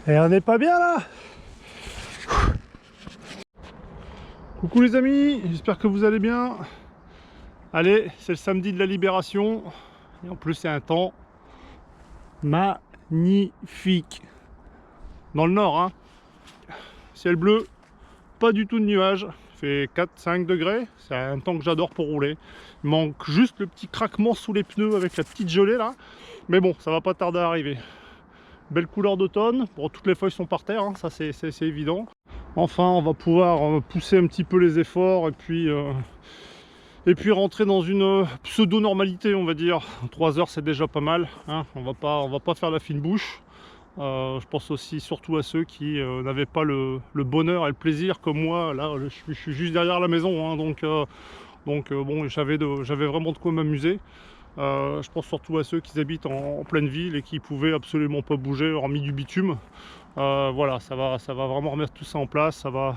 Et on n'est pas bien là. Coucou les amis, j'espère que vous allez bien. Allez, c'est le samedi de la libération. Et en plus c'est un temps magnifique. Dans le nord, hein. Ciel bleu, pas du tout de nuages. Il fait 4-5 degrés. C'est un temps que j'adore pour rouler. Il manque juste le petit craquement sous les pneus avec la petite gelée là. Mais bon, ça va pas tarder à arriver. Belle couleur d'automne. Bon, toutes les feuilles sont par terre, hein, ça c'est évident. Enfin, on va pouvoir pousser un petit peu les efforts et puis rentrer dans une pseudo-normalité, on va dire. 3 heures, c'est déjà pas mal, hein. On va pas faire la fine bouche. Je pense aussi surtout à ceux qui n'avaient pas le bonheur et le plaisir comme moi. Là, je suis juste derrière la maison, hein, donc bon, j'avais vraiment de quoi m'amuser. Je pense surtout à ceux qui habitent en pleine ville et qui pouvaient absolument pas bouger hormis du bitume. Voilà, ça va vraiment remettre tout ça en place. Ça va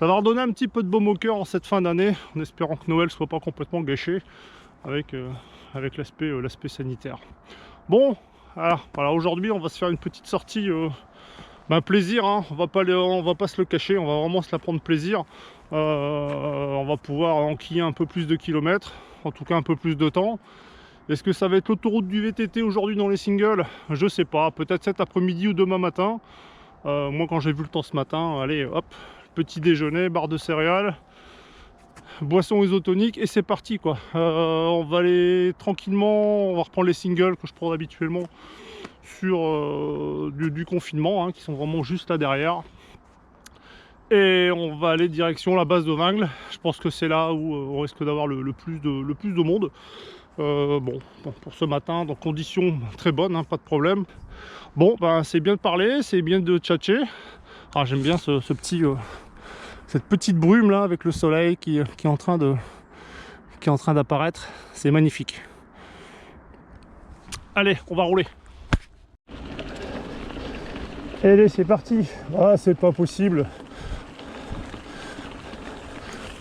redonner un petit peu de baume au cœur en cette fin d'année, en espérant que Noël soit pas complètement gâché avec l'aspect sanitaire. Bon, voilà, aujourd'hui on va se faire une petite sortie plaisir, hein. On va pas se le cacher, on va vraiment se la prendre plaisir. On va pouvoir enquiller un peu plus de kilomètres, en tout cas un peu plus de temps. Est-ce que ça va être l'autoroute du VTT aujourd'hui dans les singles? Je sais pas, peut-être cet après-midi ou demain matin. Moi quand j'ai vu le temps ce matin, allez hop, petit déjeuner, barre de céréales, boisson isotonique et c'est parti quoi. On va aller tranquillement, on va reprendre les singles que je prends habituellement sur du confinement, hein, qui sont vraiment juste là derrière. Et on va aller direction la base de Vingles. Je pense que c'est là où on risque d'avoir le plus de monde. Bon, pour ce matin, dans conditions très bonnes, hein, pas de problème. Bon, ben c'est bien de parler, c'est bien de tchatcher. Ah, j'aime bien cette petite brume là avec le soleil qui est en train d'apparaître. C'est magnifique. Allez, on va rouler. Allez, c'est parti. Ah, c'est pas possible.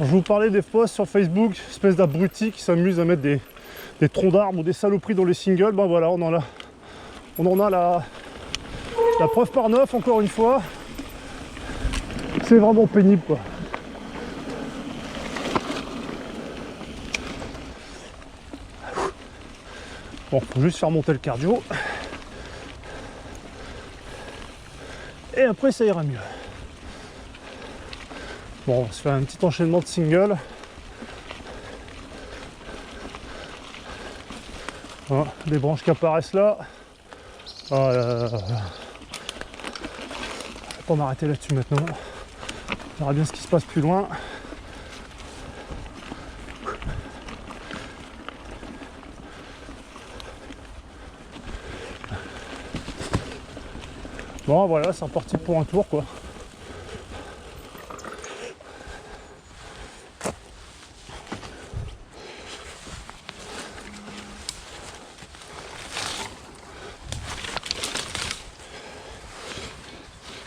Je vous parlais des fois sur Facebook, espèce d'abrutis qui s'amusent à mettre des troncs d'arbres ou des saloperies dans les singles. Ben voilà, on en a la preuve par 9 encore une fois. C'est vraiment pénible quoi. Bon, faut juste faire monter le cardio. Et après ça ira mieux. Bon, on va se faire un petit enchaînement de singles. Voilà, des branches qui apparaissent là. Je vais pas m'arrêter là-dessus maintenant. On verra bien ce qui se passe plus loin. Bon voilà, c'est reparti pour un tour quoi.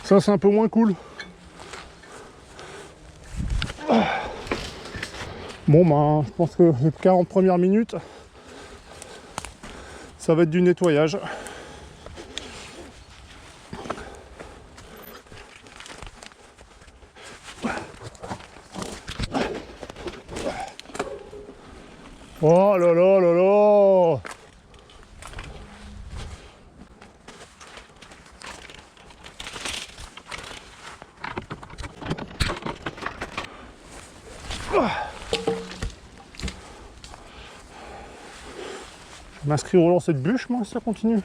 Ça c'est un peu moins cool. Bon ben je pense que les 40 premières minutes ça va être du nettoyage. Oh là là là là. Je m'inscris au lancer de bûche moi si ça continue.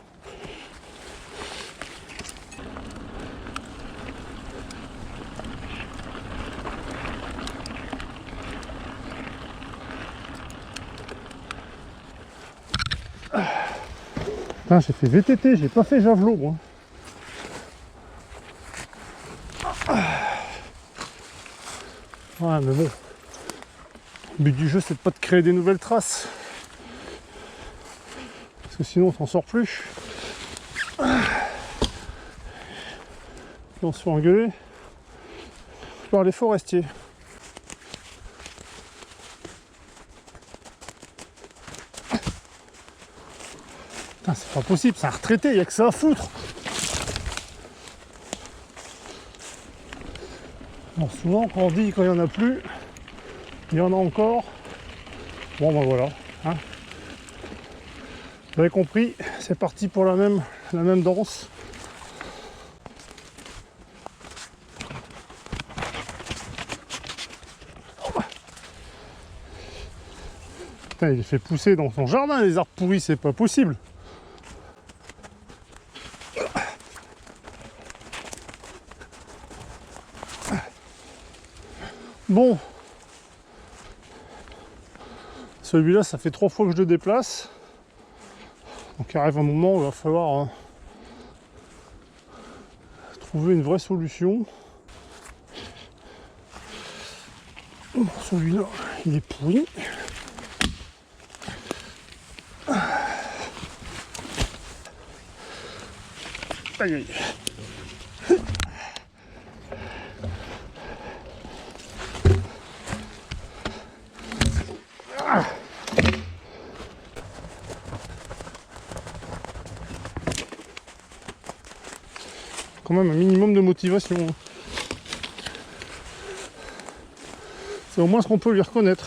Putain, j'ai fait VTT, j'ai pas fait javelot moi. Ouais mais bon. Le but du jeu c'est de pas de créer des nouvelles traces. Parce que sinon on s'en sort plus. Et on se fait engueuler par les forestiers. Putain, c'est pas possible, c'est un retraité, il n'y a que ça à foutre. Alors souvent quand on dit qu'il n'y en a plus, il y en a encore. Bon ben voilà. Hein. Vous avez compris, c'est parti pour la même danse. Putain, il fait pousser dans son jardin les arbres pourris, c'est pas possible. Bon, celui-là, ça fait 3 fois que je le déplace. Donc il arrive un moment où il va falloir trouver une vraie solution. Bon, celui-là, il est pourri. Aïe aïe. Quand même un minimum de motivation. C'est au moins ce qu'on peut lui reconnaître.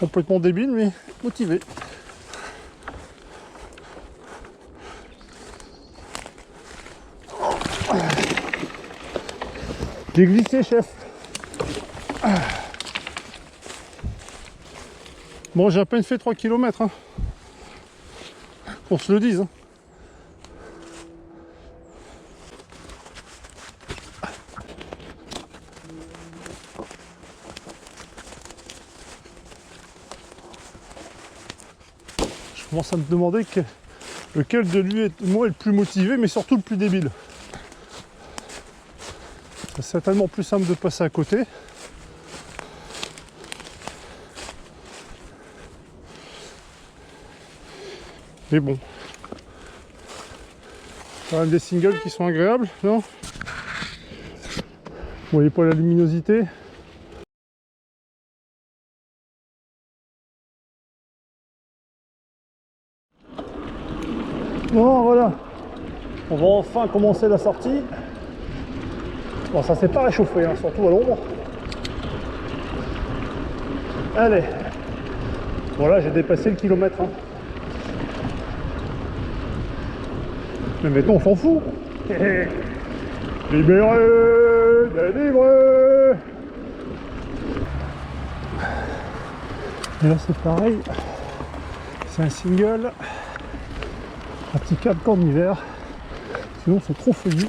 Complètement débile mais motivé. J'ai glissé, chef. Bon, j'ai à peine fait 3 km. Hein. Qu'on se le dise. Hein. Je commence à me demander lequel de lui est moi le plus motivé, mais surtout le plus débile. C'est tellement plus simple de passer à côté. Mais bon. Quand même des singles qui sont agréables, non? Vous voyez pas la luminosité? Bon, voilà. On va enfin commencer la sortie. Bon, ça s'est pas réchauffé, hein, surtout à l'ombre. Allez. Voilà, j'ai dépassé le kilomètre. Hein. Mais maintenant, on s'en fout. Libéré, délivré. Et là, c'est pareil. C'est un single. Praticable qu'en hiver. Sinon, c'est trop feuillu,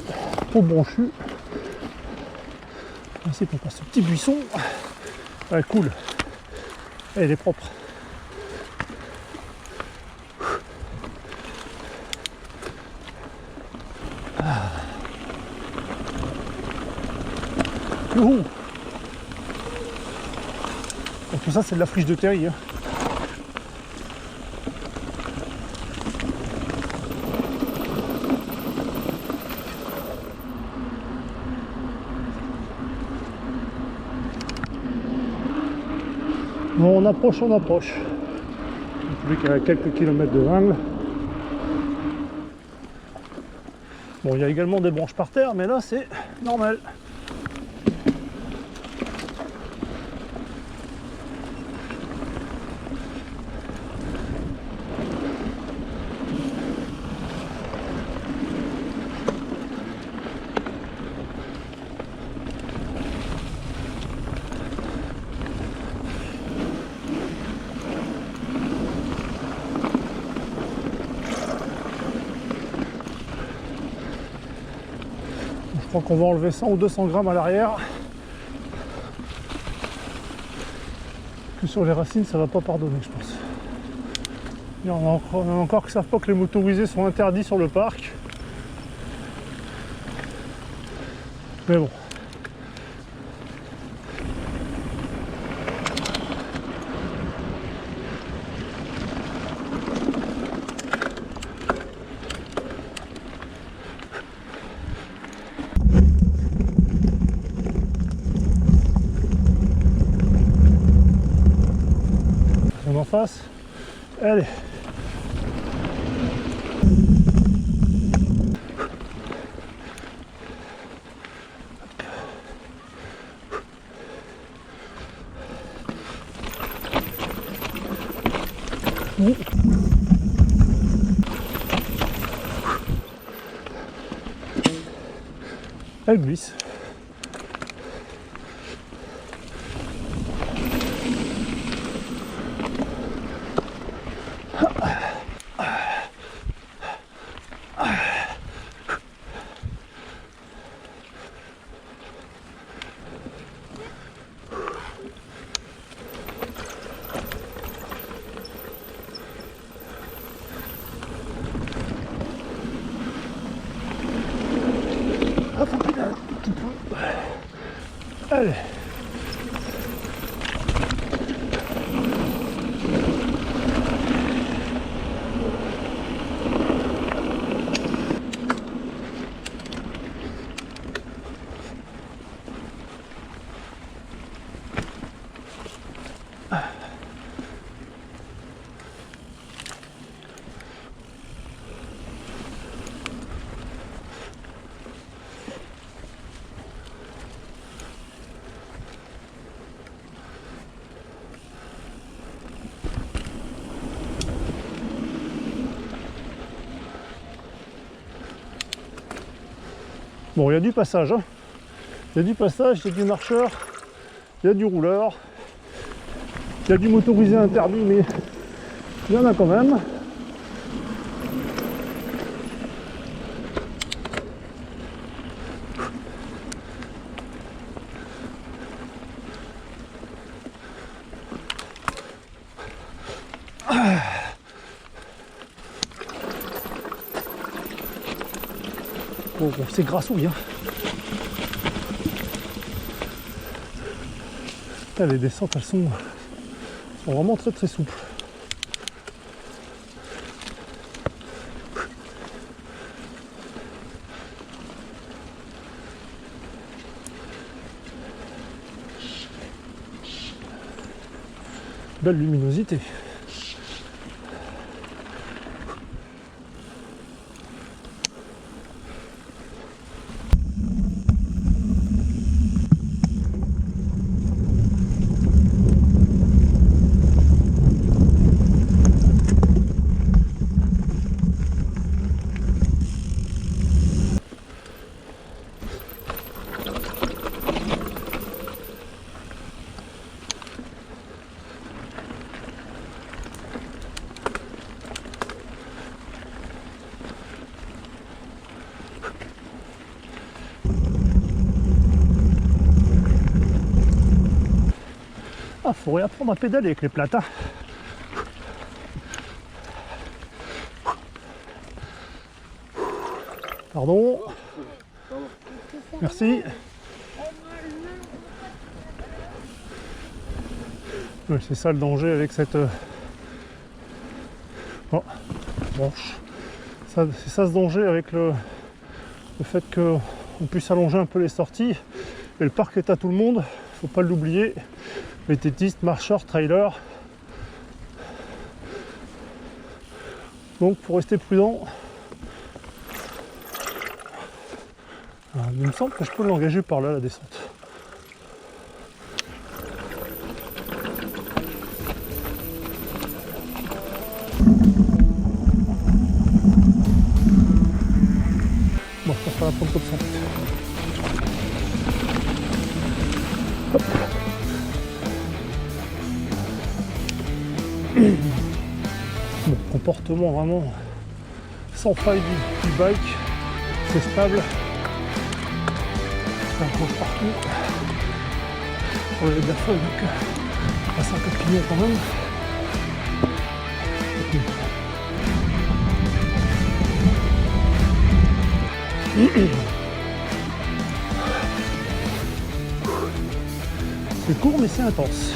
trop branchu. Ainsi qu'on passe ce petit buisson. Ouais, cool. Et il est propre. Ah. Youhou. Et tout ça, c'est de la friche de terre. Hein. Bon, on approche, on approche. Plus qu'à quelques kilomètres de Vingles. Bon, il y a également des branches par terre, mais là, c'est normal. Je crois qu'on va enlever 100 ou 200 grammes à l'arrière. Que sur les racines, ça va pas pardonner, je pense. Il y en a encore qui savent pas que les motorisés sont interdits sur le parc. Mais bon. En face. Allez. Ouh. Elle glisse. Ah, faut qu'il aille un petit peu. Allez. Bon, il y a du passage, hein. Il y a du passage, il y a du marcheur, il y a du rouleur, il y a du motorisé interdit, mais il y en a quand même. Bon, c'est grassouille, hein. Là, les descentes, elles sont vraiment très très souples. Belle luminosité. Ah, faut réapprendre à pédaler avec les plates, hein. Pardon. Merci. Ouais, c'est ça le danger avec cette... Oh, branche. C'est ça ce danger avec le fait qu'on puisse allonger un peu les sorties. Et le parc est à tout le monde, faut pas l'oublier. Les tétistes, marcheurs, trailers. Donc pour rester prudent, il me semble que je peux l'engager par là la descente. Bon, ça va la prendre comme ça. Hop. Bon, comportement vraiment sans faille du bike, c'est stable, ça accroche partout. On a de la folle, donc on passe un peu de pignon quand même. C'est court mais c'est intense.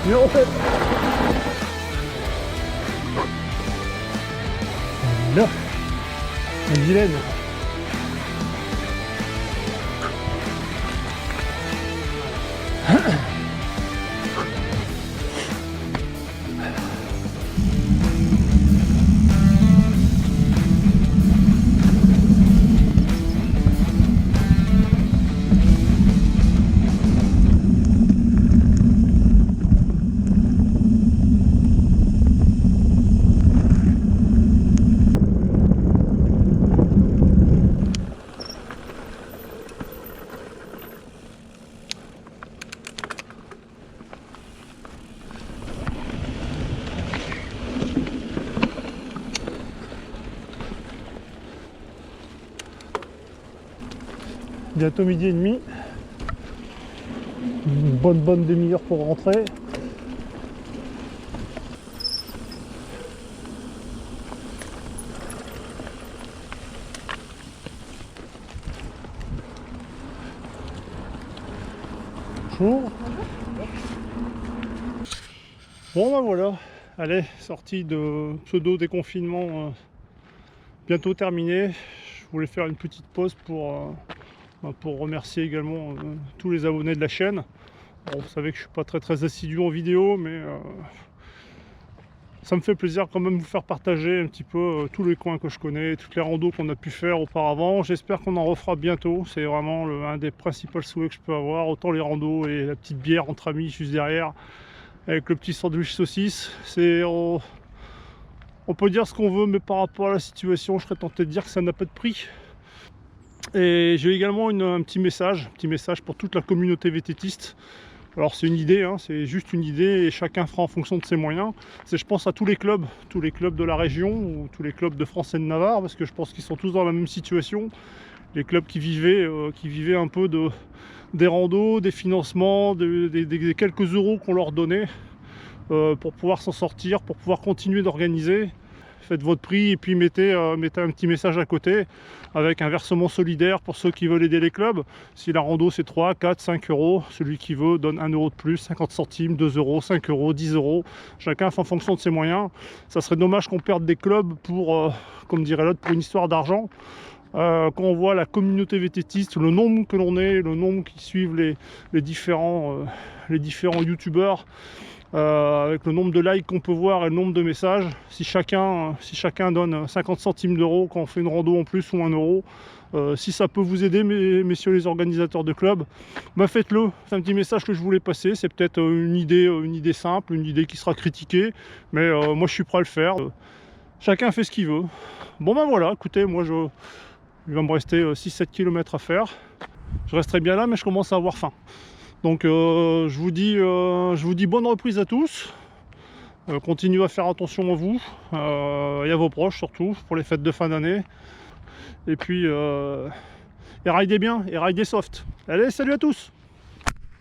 Bien en fait. Là, la vilaine. Bientôt midi et demi. Une bonne demi-heure pour rentrer. Bonjour. Bon ben voilà, allez, sortie de pseudo déconfinement bientôt terminée. Je voulais faire une petite pause pour remercier également tous les abonnés de la chaîne. Bon, vous savez que je suis pas très assidu en vidéo, mais ça me fait plaisir quand même de vous faire partager un petit peu tous les coins que je connais, toutes les randos qu'on a pu faire auparavant. J'espère qu'on en refera bientôt, c'est vraiment un des principaux souhaits que je peux avoir, autant les randos et la petite bière entre amis juste derrière, avec le petit sandwich saucisse. On peut dire ce qu'on veut, mais par rapport à la situation, je serais tenté de dire que ça n'a pas de prix. Et j'ai également un petit message pour toute la communauté VTTiste. Alors c'est une idée, hein, c'est juste une idée et chacun fera en fonction de ses moyens. Je pense à tous les clubs de la région ou tous les clubs de France et de Navarre, parce que je pense qu'ils sont tous dans la même situation. Les clubs qui vivaient un peu des randos, des financements, des quelques euros qu'on leur donnait pour pouvoir s'en sortir, pour pouvoir continuer d'organiser. Faites votre prix et puis mettez un petit message à côté avec un versement solidaire pour ceux qui veulent aider les clubs. Si la rando c'est 3, 4, 5 euros, celui qui veut donne 1 euro de plus, 50 centimes, 2 euros, 5 euros, 10 euros. Chacun fait en fonction de ses moyens. Ça serait dommage qu'on perde des clubs pour, comme dirait l'autre, pour une histoire d'argent. Quand on voit la communauté VTTiste, le nombre que l'on est, le nombre qui suivent les différents youtubeurs, avec le nombre de likes qu'on peut voir et le nombre de messages, si chacun donne 50 centimes d'euros quand on fait une rando en plus ou 1 euro, si ça peut vous aider, messieurs les organisateurs de clubs, bah faites-le. C'est un petit message que je voulais passer. C'est peut-être une idée simple, une idée qui sera critiquée, mais moi je suis prêt à le faire. Chacun fait ce qu'il veut. Bon ben voilà, écoutez, moi il va me rester 6-7 km à faire. Je resterai bien là, mais je commence à avoir faim. Donc je vous dis bonne reprise à tous. Continuez à faire attention à vous et à vos proches surtout pour les fêtes de fin d'année. Et puis et ridez bien, et ridez soft. Allez, salut à tous!